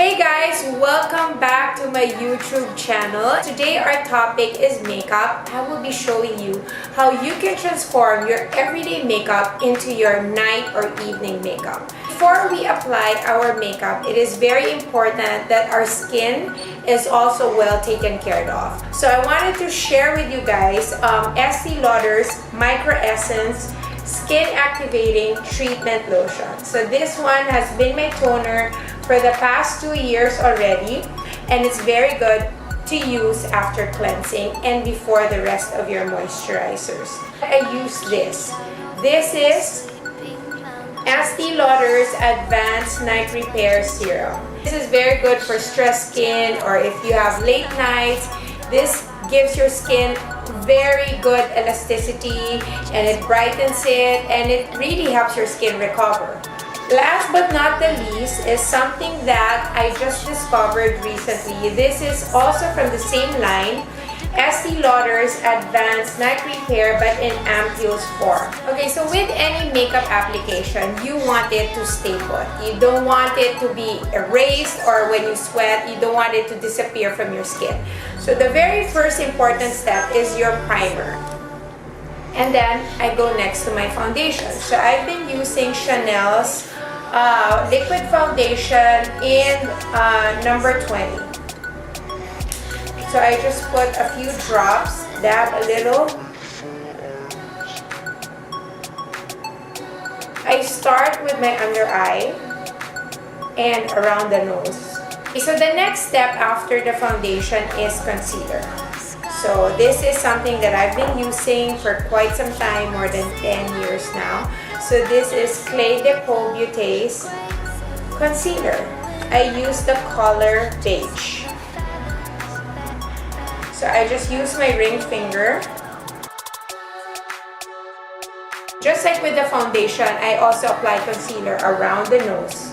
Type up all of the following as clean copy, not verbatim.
Hey guys, welcome back to my YouTube channel. Today our topic is makeup. I will be showing you how you can transform your everyday makeup into your night or evening makeup. Before we apply our makeup, it is very important that our skin is also well taken care of. So I wanted to share with you guys Estee Lauder's Micro Essence Skin Activating Treatment Lotion. So this one has been my toner for the past 2 years already, and it's very good to use after cleansing and before the rest of your moisturizers. I use this. This is Estee Lauder's Advanced Night Repair Serum. This is very good for stressed skin, or if you have late nights. This gives your skin very good elasticity and it brightens it, and it really helps your skin recover. Last but not the least is something that I just discovered recently. This is also from the same line, Estee Lauder's Advanced Night Repair, but in ampules form. Okay, so with any makeup application, you want it to stay put. You don't want it to be erased, or when you sweat, you don't want it to disappear from your skin. So the very first important step is your primer. And then I go next to my foundation. So I've been using Chanel's liquid foundation in number 20. So I just put a few drops, dab a little. I start with my under eye and around the nose. Okay, so the next step after the foundation is concealer. So this is something that I've been using for quite some time, more than 10 years now. So this is Clé de Peau Beauté's concealer. I use the color Beige. So I just use my ring finger. Just like with the foundation, I also apply concealer around the nose,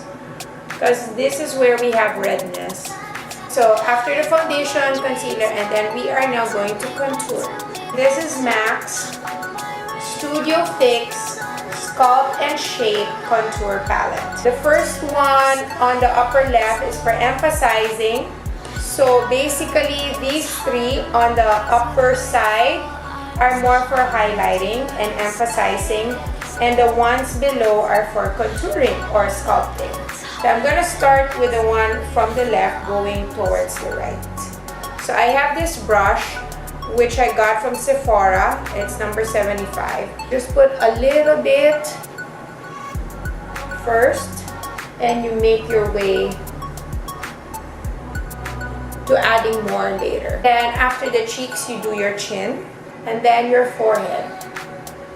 because this is where we have redness. So after the foundation, concealer, and then we are now going to contour. This is MAC's Studio Fix Sculpt and Shape Contour Palette. The first one on the upper left is for emphasizing. So basically, these three on the upper side are more for highlighting and emphasizing, and the ones below are for contouring or sculpting. So I'm going to start with the one from the left going towards the right. So I have this brush which I got from Sephora. It's number 75. Just put a little bit first and you make your way to adding more later. Then after the cheeks, you do your chin and then your forehead.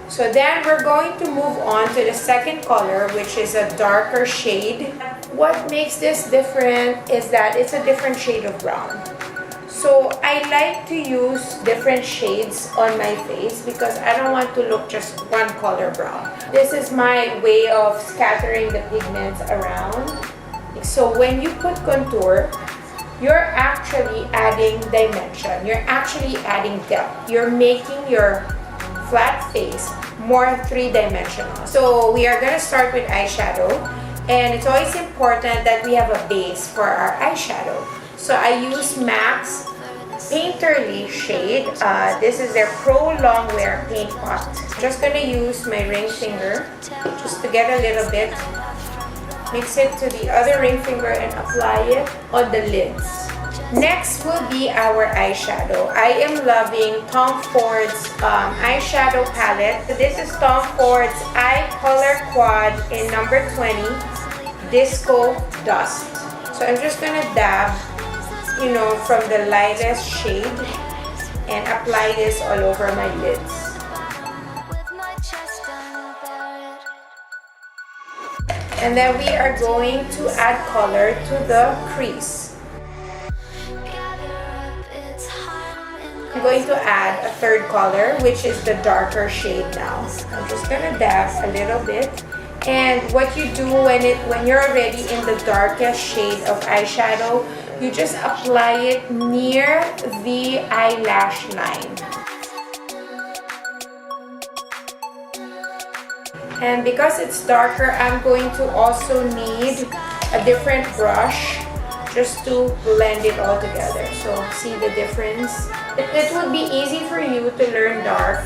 So then we're going to move on to the second color, which is a darker shade. What makes this different is that it's a different shade of brown. So I like to use different shades on my face because I don't want to look just one color brown. This is my way of scattering the pigments around. So when you put contour, you're actually adding dimension. You're actually adding depth. You're making your flat face more three-dimensional. So we are going to start with eyeshadow, and it's always important that we have a base for our eyeshadow. So I use MAC's Painterly shade. This is their Pro Longwear Paint Pot. I'm just going to use my ring finger just to get a little bit. Mix it to the other ring finger and apply it on the lids. Next will be our eyeshadow. I am loving Tom Ford's eyeshadow palette. So this is Tom Ford's Eye Color Quad in number 20, Disco Dust. So I'm just gonna dab, from the lightest shade and apply this all over my lids. And then we are going to add color to the crease. I'm going to add a third color, which is the darker shade now. I'm just gonna dab a little bit. And what you do when you're already in the darkest shade of eyeshadow, you just apply it near the eyelash line. And because it's darker, I'm going to also need a different brush just to blend it all together. So see the difference? It would be easy for you to learn dark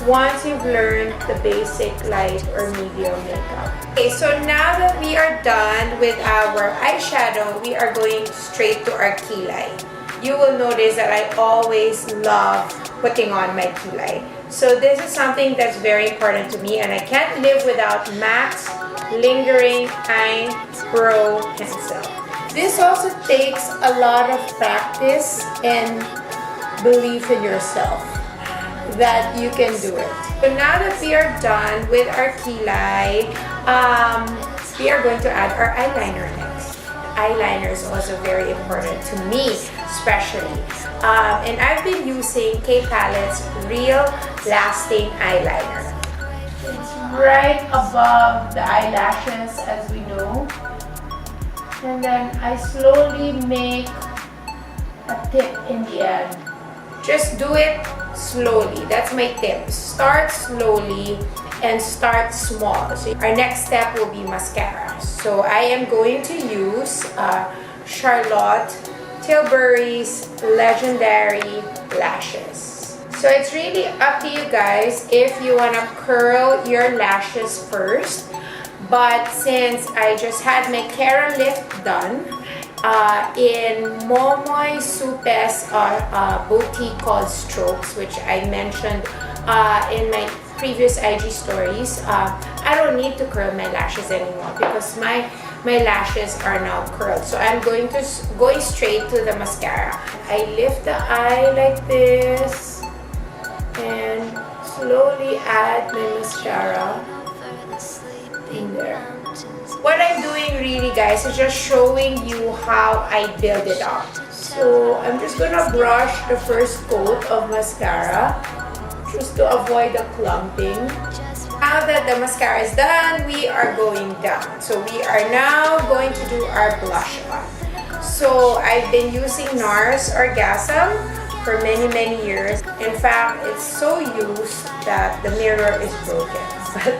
once you've learned the basic light or medium makeup. Okay, so now that we are done with our eyeshadow, we are going straight to our kilay. You will notice that I always love putting on my kilay. So this is something that's very important to me, and I can't live without MAC's Lingering Eyebrow Pencil. This also takes a lot of practice and belief in yourself that you can do it. So now that we are done with our kilay, we are going to add our eyeliner next. Eyeliner is also very important to me, especially. And I've been using K Palette's Real Lasting Eyeliner. It's right above the eyelashes, as we know. And then I slowly make a tip in the end. Just do it slowly. That's my tip. Start slowly and start small. So our next step will be mascara. So I am going to use Charlotte Tilbury's Legendary Lashes. So it's really up to you guys if you want to curl your lashes first. But since I just had my Kera lift done in Momoy Supe's boutique called Strokes, which I mentioned in my previous IG stories, I don't need to curl my lashes anymore because my lashes are now curled. So I'm going straight to the mascara. I lift the eye like this and slowly add my mascara in there. What I'm doing really, guys, is just showing you how I build it up. So I'm just gonna brush the first coat of mascara just to avoid the clumping. Now that the mascara is done, we are going down. So we are now going to do our blush on. So I've been using NARS Orgasm for many years. In fact, it's so used that the mirror is broken. But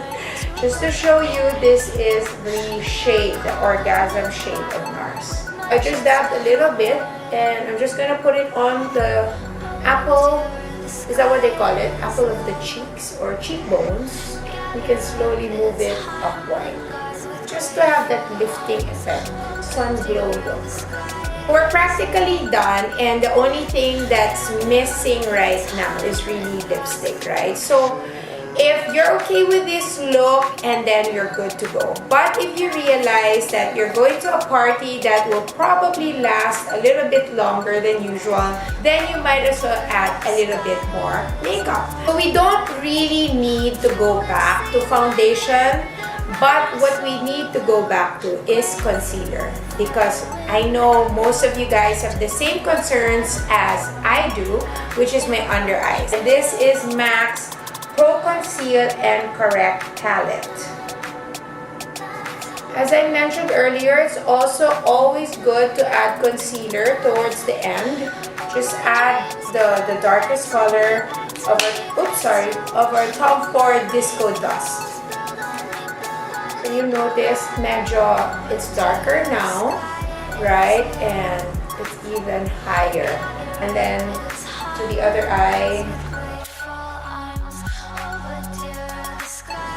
just to show you, this is the shade, the Orgasm shade of NARS. I just dabbed a little bit and I'm just gonna put it on the apple, is that what they call it? Apple of the cheeks or cheekbones. You can slowly move it upward just to have that lifting effect, sun glow look. We're practically done, and the only thing that's missing right now is really lipstick, right? So if you're okay with this look, and then you're good to go. But if you realize that you're going to a party that will probably last a little bit longer than usual, then you might as well add a little bit more makeup. So we don't really need to go back to foundation, but what we need to go back to is concealer, because I know most of you guys have the same concerns as I do, which is my under eyes. And this is MAC's Pro Conceal and Correct Palette. As I mentioned earlier, it's also always good to add concealer towards the end. Just add the darkest color of our Tom Ford Disco Dust. So you notice it's darker now, right? And it's even higher. And then to the other eye,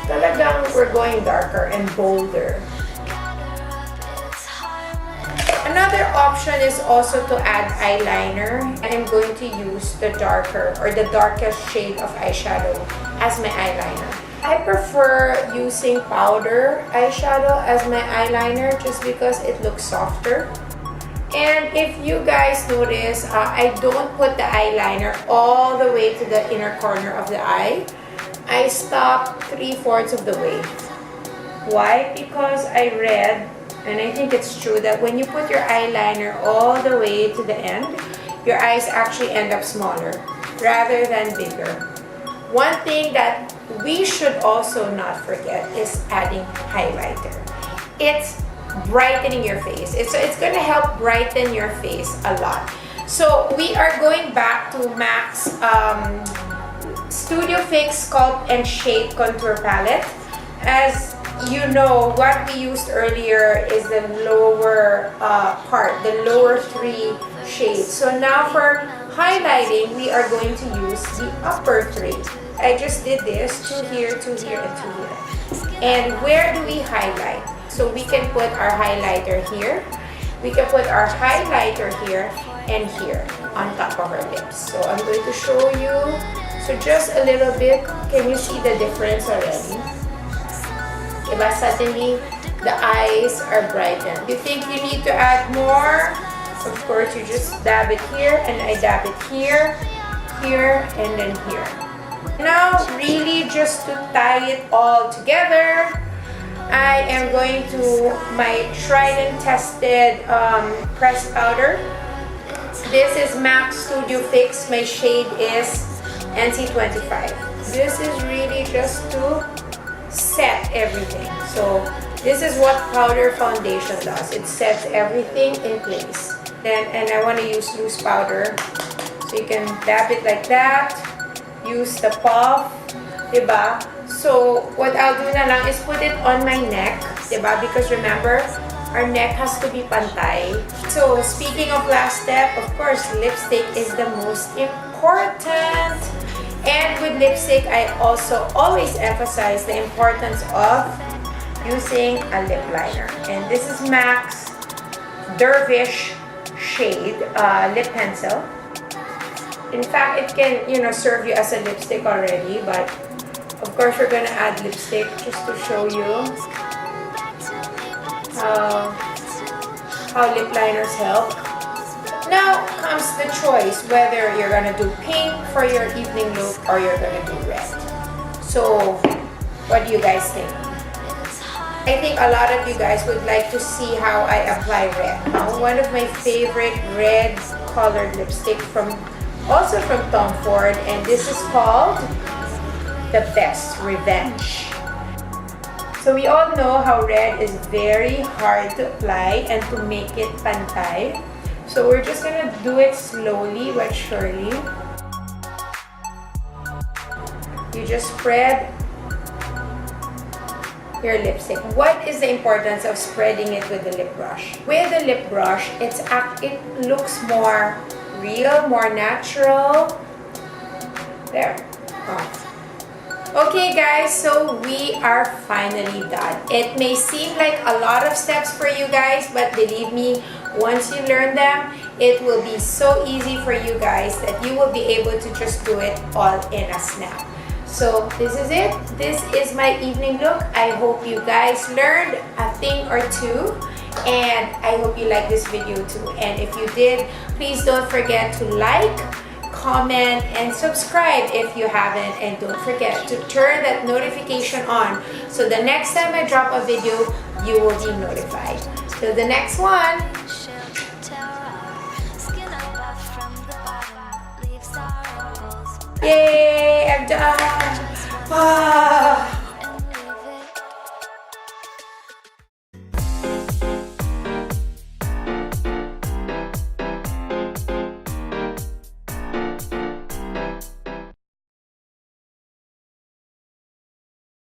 talagang we're going darker and bolder. Another option is also to add eyeliner. I'm going to use the darker or the darkest shade of eyeshadow as my eyeliner. I prefer using powder eyeshadow as my eyeliner just because it looks softer. And if you guys notice, I don't put the eyeliner all the way to the inner corner of the eye. I stop 3/4 of the way. Why? Because I read, and I think it's true, that when you put your eyeliner all the way to the end, your eyes actually end up smaller rather than bigger. One thing that we should also not forget is adding highlighter. It's brightening your face. It's going to help brighten your face a lot. So we are going back to MAC's Studio Fix Sculpt and Shape Contour Palette. As you know what we used earlier is the lower part, the lower 3 shades. So now for highlighting, we are going to use the upper 3. I just did this, 2 here, 2 here, and 2 here. And where do we highlight? So we can put our highlighter here. We can put our highlighter here and here on top of our lips. So I'm going to show you. So just a little bit. Can you see the difference already? Diba? Suddenly, the eyes are brightened. You think you need to add more? Of course, you just dab it here, and I dab it here, here, and then here. Now, really just to tie it all together, I am going to my tried and tested pressed powder. This is MAC Studio Fix. My shade is NC25. This is really just to set everything. So this is what powder foundation does. It sets everything in place. And I want to use loose powder. So you can dab it like that. Use the puff, diba? So what I'll do na lang is put it on my neck, diba? Because remember, our neck has to be pantay. So speaking of last step, of course, lipstick is the most important. And with lipstick, I also always emphasize the importance of using a lip liner. And this is MAC's Dervish shade lip pencil. In fact, it can, serve you as a lipstick already, but of course we're gonna add lipstick just to show you how lip liners help. Now comes the choice whether you're gonna do pink for your evening look or you're gonna do red. So, what do you guys think? I think a lot of you guys would like to see how I apply red. One of my favorite red colored lipstick also from Tom Ford, and this is called The Best Revenge. So we all know how red is very hard to apply and to make it pantay. So we're just gonna do it slowly but surely. You just spread your lipstick. What is the importance of spreading it with the lip brush? With the lip brush, it looks more real, more natural. There. Okay guys, so we are finally done. It may seem like a lot of steps for you guys, but believe me, once you learn them, it will be so easy for you guys that you will be able to just do it all in a snap. So this is it. This is my evening look. I hope you guys learned a thing or two, and I hope you like this video too. And if you did, please don't forget to like, comment, and subscribe if you haven't. And don't forget to turn that notification on so the next time I drop a video, you will be notified. Till the next one. Yay, I'm done.